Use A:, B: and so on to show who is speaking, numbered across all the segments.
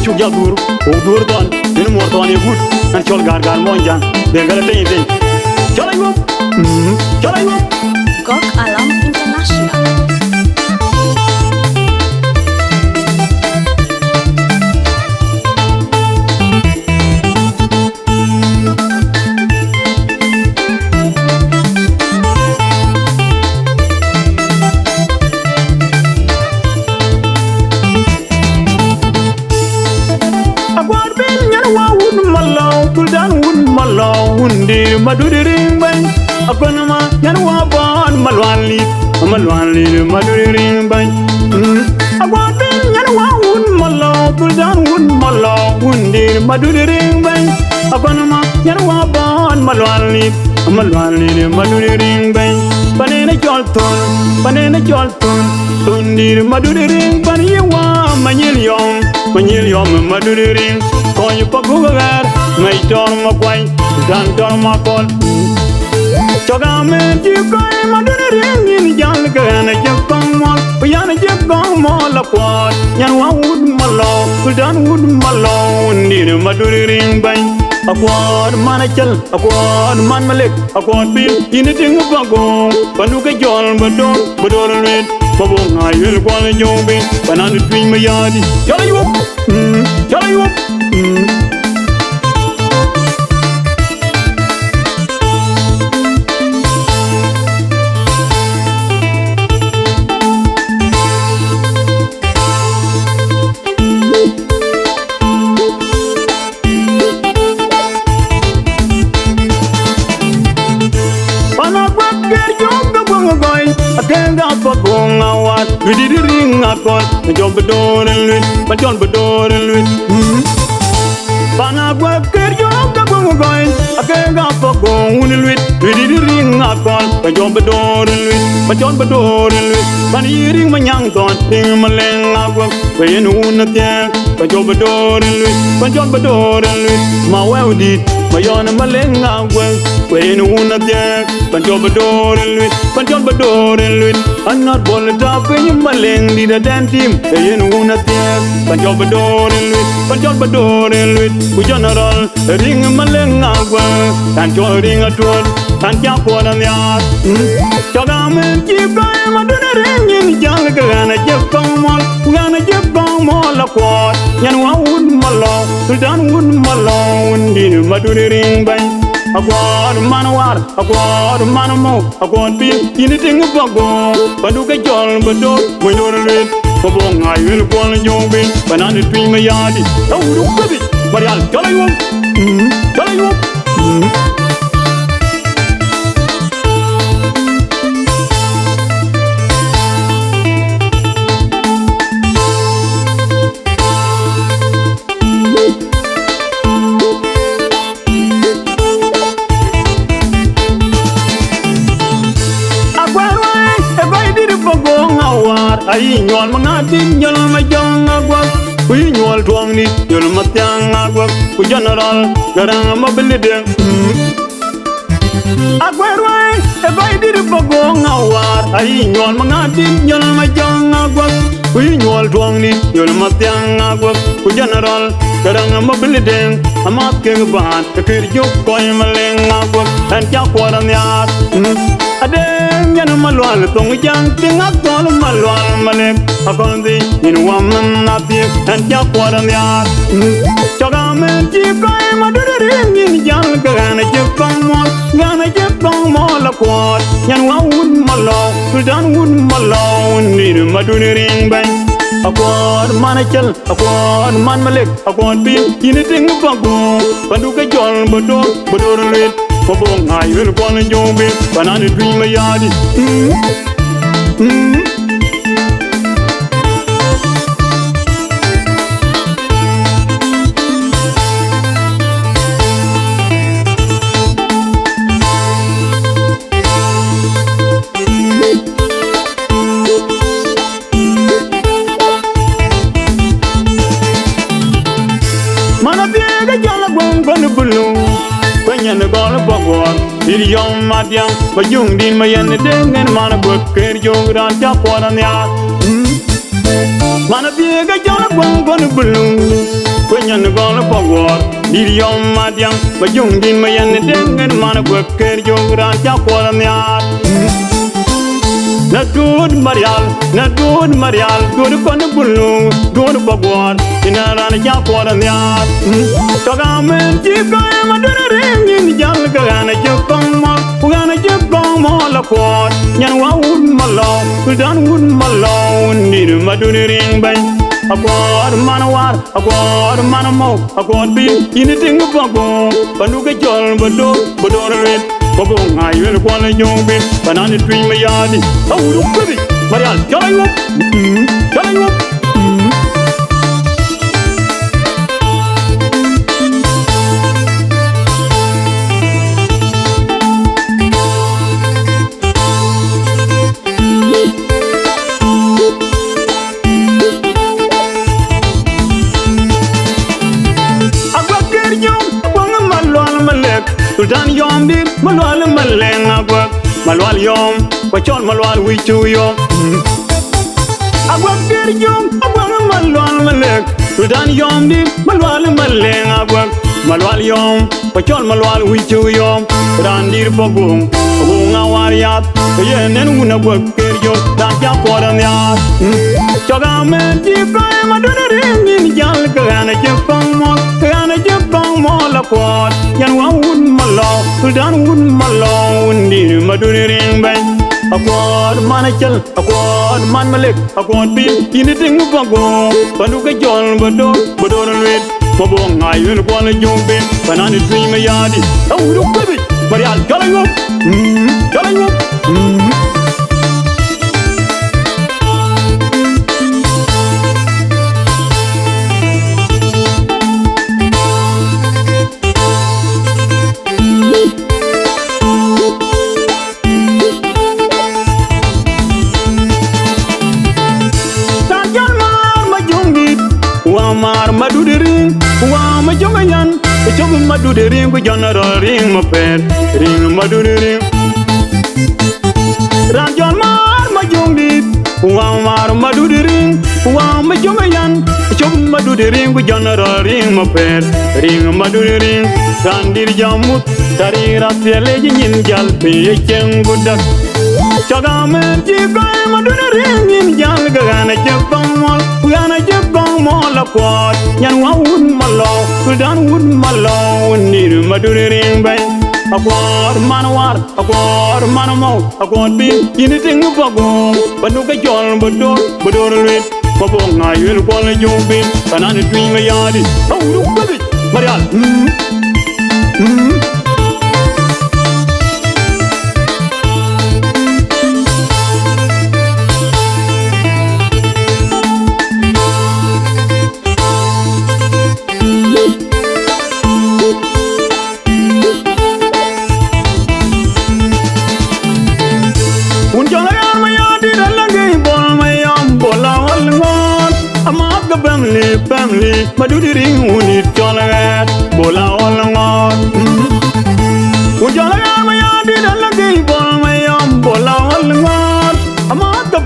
A: chuk ya dur o dur ton in mor ton ye gut an chol gar gar monjan de gala tay tay chala yo chala yo
B: Gok Alam International.
A: Wundit maduring bang akonama yan wabon Malual maduring bang Akuot yan wawun malaw tuldan wun malaw wundit maduring bang akonama yan wabon Malual maduring bang panena jolton tundit maduring pan yewa manyil yom maduring koy pagugar may tor makway dan tor makol chogame jikoy maduring in jal kana jekong mol yana jekong mol Akuot yan wawud malaw dan wud malaw ndir maduring bang Akuot manachal Akuot man Malek Akuot bil initing bago panuka jol bador red babong ayul kwal jobe panan twin mayadi chala yo we did the ring Akuot jump the door and lit but jump the door and lit Panagwa kerjo ka bungoy akenga poko unilwit we did the ring Akuot jump the door and lit but jump the door and lit pan ring manyang ton ring maleng Aguek we no unatya but jump the door and lit but jump the door and lit ma well did Mayon maleng Aguek we no unatya but jump the door and lit but jump the door and lit I'm not born to top in maleng di da dan team e no unatya but jump the door and lit but jump the door and lit ku general ring maleng Aguek and jo ring atwon and ja podan ya chogame jikoy maduring in jal kana jekong mol Akuot yan wawud malaw tuldan wud malaw ndir maduring bang Akuot manawar Akuot manamo Akuot bil initing bago paduka jol bador red babong ayul kwal jobe panan twin mayadi tawdu kabi marial chala yo ay nyol mangatin nyol majong Aguek kuy nyol tuang ni nyol matyang Aguek ku general garang mabilide Aguek wai e bay dir bagong awar ay nyol mangatin nyol majong Aguek kuy nyol tuang ni nyol matyang Aguek ku general garang mabilide amat ke ban ke kirjo koy maleng Aguek an ja kwaran ya Adeng yan Malual tong jang tingak tol Malual Malek akondi in waman napi and ja kwaran ya chogame jikoy maduring in jal kana jekong mol Akuot yan wawud malaw tuldan wud malaw ndir maduring bang Akuot manachal Akuot man Malek Akuot bil initing bago paduka jol bador red babong ayul kwal jobe panan twin mayadi Manapia jala gwang bulu Kwenyan gol bagor Iryom madyang Bajung din mayan Deng en mana Aguek kerjo ran ja kwaran ya Mana biega jala gwang bulung Kwenyan gola pagwar Diri yom madyang Bajung din mayan Dengan mana gua kerjong Raja kuala niat Na good Marial Good kon bulung Good pagwar Inaran ja kuala niat Tagamen jika madura ringin Jal kagana jukong mo Kagana jukong mo lakwat Nyan wa wood malaw Kudan wood malaw Nir madura ring bang Akuot manawar, akuot manamo, akuot bin, ini tinggu bago, panuga jol bedor red, bago ngayu kuala jombe, panani twing mayadi, tahu kubi, Marial jalan ngop. Sultan yom dit Malual maleng Aguek Malual yom Pachol Malual wichu yom Aguek dir yom Aguek Malual malek Sultan yom dit Malual maleng Aguek Malual yom Pachol Malual wichu yom Randir pagong Pagong awariat Yenen una Aguek dir yom Dan kya koran yat Chagamen jika maduna ringin Jal kagana jepang mo Kagana jepang mo lakwat Yan wa wood malaw Sultan wood malaw Ndir maduna ring bang Akuot manachal Akuot man Malek Akuot bin Ini tinggu bago Panuga jol bedor lwet Mabong ngayon kuala jombe Panani twing mayadi Tahu kubi Marial jalan ngop Jalan ngop Mar madu dering wa ma jongayan chog madu dering ku jonara ring ma pet ring madu dering ranjon mar ma jongdit wa mar madu dering wa ma jongayan chog madu dering ku jonara ring ma pet ring madu dering randir jamut tari rasele nyin jal pe cheng gudak chagamen jika madu dering jal gana chepang mol gana chepang mol akwat nyan wa wood malaw kudan wood malaw nir madure ring bang akwat manawar akwat manamo akwat bin ini tinggu bago panuga jol bedor lwet babong ngayu kuala jombe panani twing mayadi tahu kubi Marial Family, madudi ring unit jolagat, bola olangot. Ujolagat mayadi dalagi bol mayam bola olangot. Amat the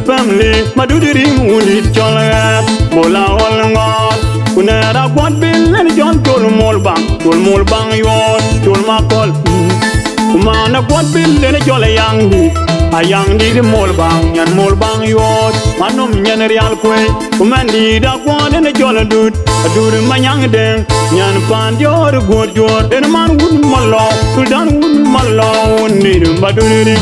A: family, madudi ring unit jolagat, bola olangot. Unera kwat bil and John tol mol bang yot, tol makol. Umana kwat bil and jola yang ayang di mol bang yot manum nyen real kwe umandi da kwon ne jola dud manyang deng nyan pan jor jor en man wood malo sultan wood malo ni madure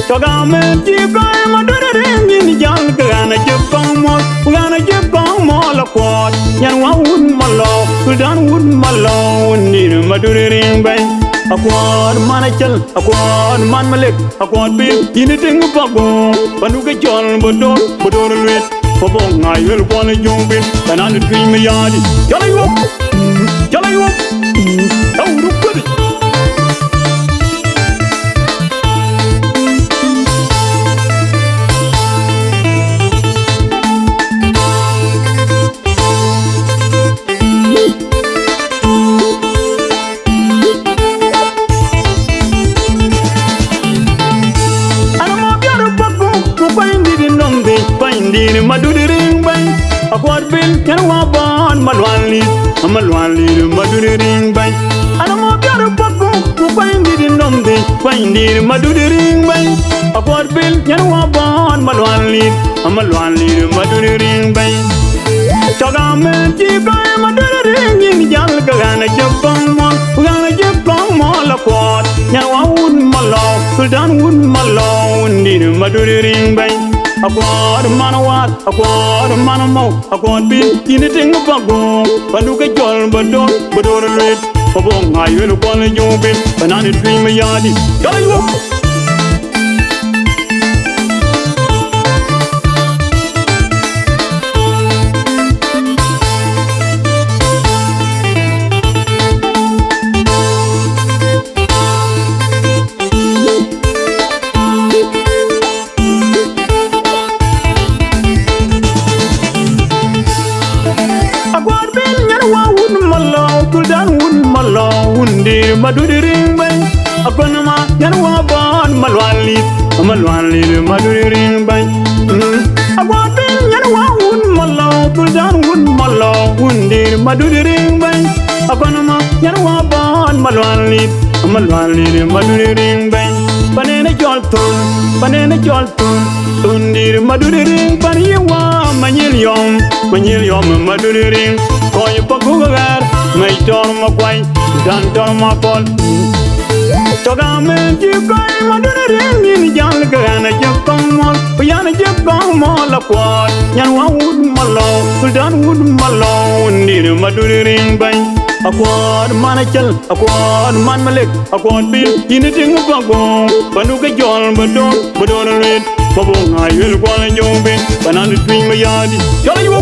A: toga men ji ko madure ni jang kana jepang mo la kwot nyan wa wood malo sultan wood malo ni madure ring bang Akuot manachal, akuot man Malek, akuot bin, ini tinggu bago, panuga jol bedor lwet, babong ngayu kuala jombe, panani twing mayadi, jalan ngop, tahu kubi. Madudi ring Akuot bil yan wa bon Malual lead maduri ring bay ana mo biara papu ku pandi din nomde pandi maduri ring bay Akuot bil yan wa bon Malual lead maduri ring bay choga me ji bay maduri ring yin jal gana jepong mo la Akuot yan wa un malo sultan un malo undir maduri ring bay Akuot manawat Akuot manamo Akuot bil initing bago panuka jol bador red pabong ayo ko le jobe banana dream yadi gayo undir maduri ring bay akonama yan wa bon Malual lead maduri ring bay Akuot bil yan wa un malo tuldan un malo undir maduri ring bay akonama yan wa bon Malual lead maduri ring bay panena jol tun undir maduri ring paniwa manyil yom maduri ring koy pagugar may tor makwai dan tor mapol choga me ji koy maduri ring ni jal gana jekong mol yana jekong mol Akuot yan wa ud malo dan ud malo undir maduri ring bay Akuot manachal Akuot man Malek Akuot bil initing bago panuka jol bador red pabong ayo ko le jobe banana dream yadi jala yo